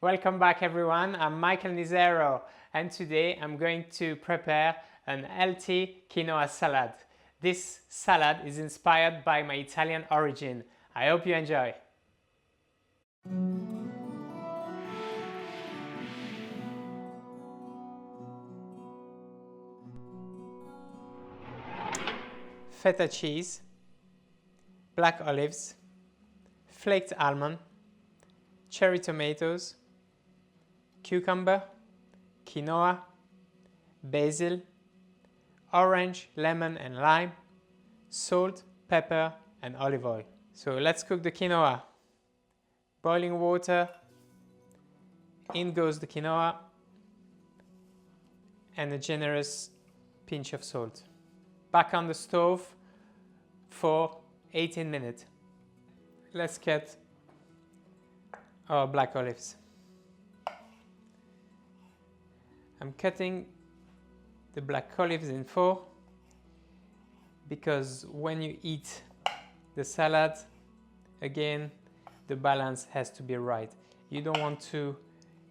Welcome back everyone, I'm Michael Nizzero and today I'm going to prepare an healthy quinoa salad. This salad is inspired by my Italian origin. I hope you enjoy. Feta cheese, black olives, flaked almond, cherry tomatoes, cucumber, quinoa, basil, orange, lemon and lime, salt, pepper and olive oil. So let's cook the quinoa. Boiling water, in goes the quinoa and a generous pinch of salt. Back on the stove for 18 minutes. Let's cut our black olives. I'm cutting the black olives in 4 because when you eat the salad, again, the balance has to be right. You don't want to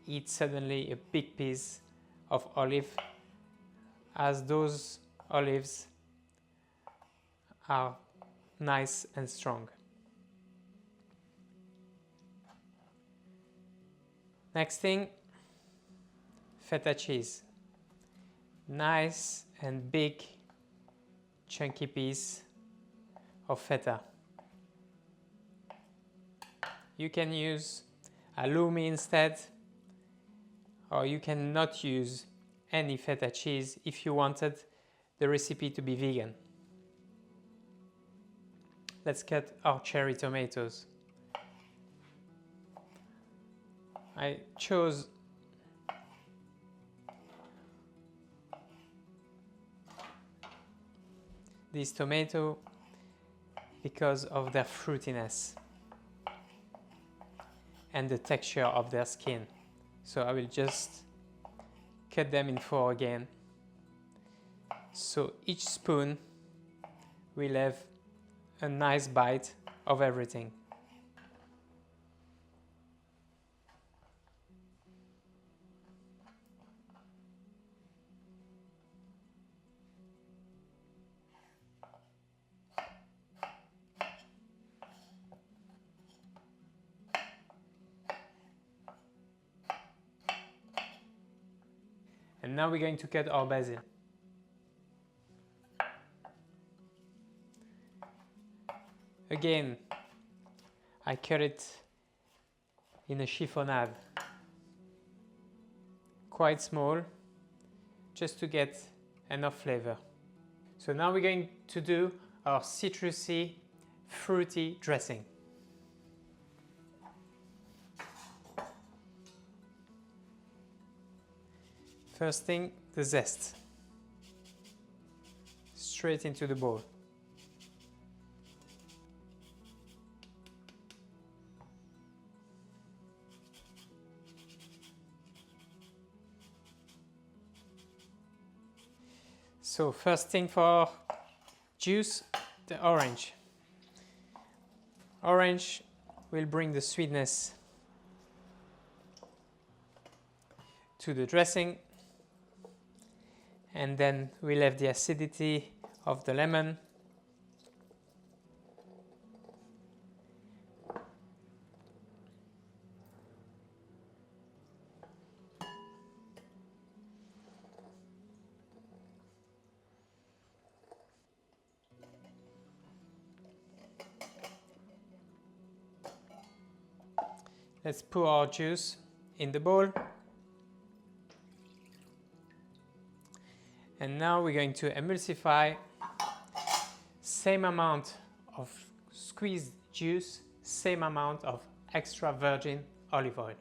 eat suddenly a big piece of olive, as those olives are nice and strong. Next thing, feta cheese. Nice and big chunky piece of feta. You can use halloumi instead, or you can not use any feta cheese if you wanted the recipe to be vegan. Let's cut our cherry tomatoes. I chose this tomato because of their fruitiness and the texture of their skin. So I will just cut them in 4 again. So each spoon will have a nice bite of everything. And now we're going to cut our basil. Again, I cut it in a chiffonade, quite small, just to get enough flavor. So now we're going to do our citrusy, fruity dressing. First thing, the zest. Straight into the bowl. So first thing for juice, the orange. Orange will bring the sweetness to the dressing, and then we'll have the acidity of the lemon. Let's pour our juice in the bowl. And now we're going to emulsify same amount of squeezed juice, same amount of extra virgin olive oil.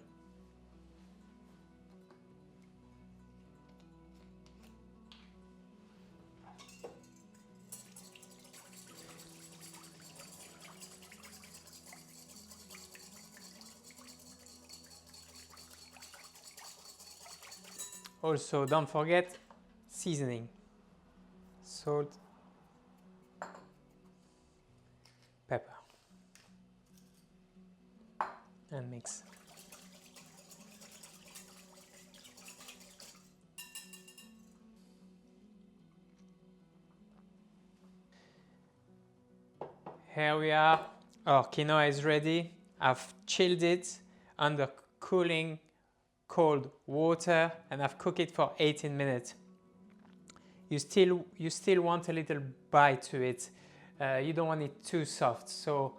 Also, don't forget seasoning, salt, pepper, and mix. Here we are. Our quinoa is ready. I've chilled it under cooling cold water and I've cooked it for 18 minutes. You still want a little bite to it. You don't want it too soft. So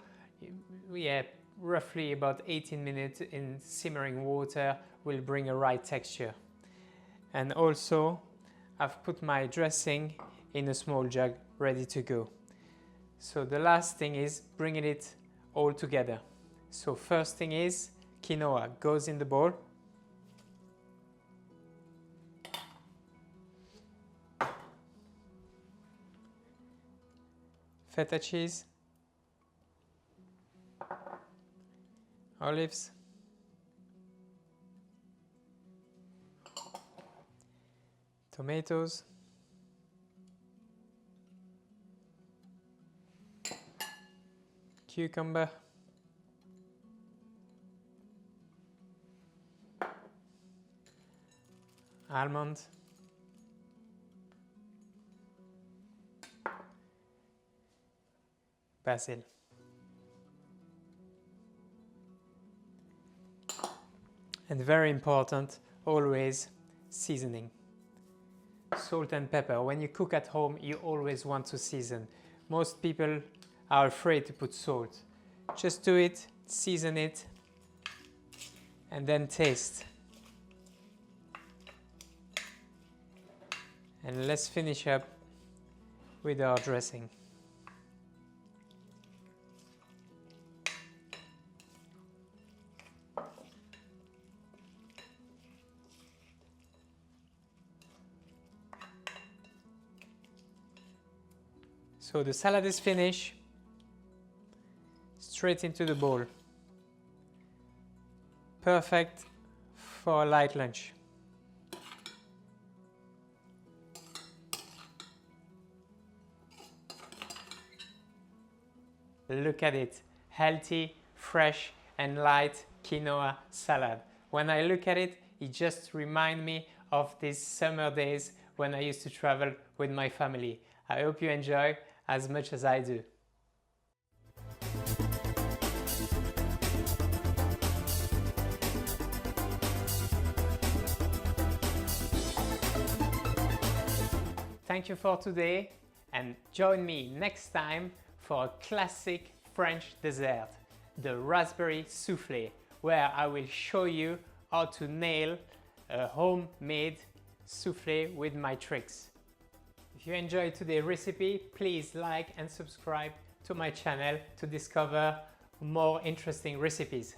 yeah, roughly about 18 minutes in simmering water will bring a right texture. And also I've put my dressing in a small jug ready to go. So the last thing is bringing it all together. So first thing is quinoa goes in the bowl. Feta cheese, olives, tomatoes, cucumber, almond, basil. And very important, always seasoning. Salt and pepper. When you cook at home, you always want to season. Most people are afraid to put salt. Just do it, season it, and then taste. And let's finish up with our dressing. So the salad is finished. Straight into the bowl. Perfect for a light lunch. Look at it. Healthy, fresh and light quinoa salad. When I look at it, it just reminds me of these summer days when I used to travel with my family. I hope you enjoy as much as I do. Thank you for today and join me next time for a classic French dessert, the raspberry soufflé, where I will show you how to nail a homemade soufflé with my tricks. If you enjoyed today's recipe, please like and subscribe to my channel to discover more interesting recipes.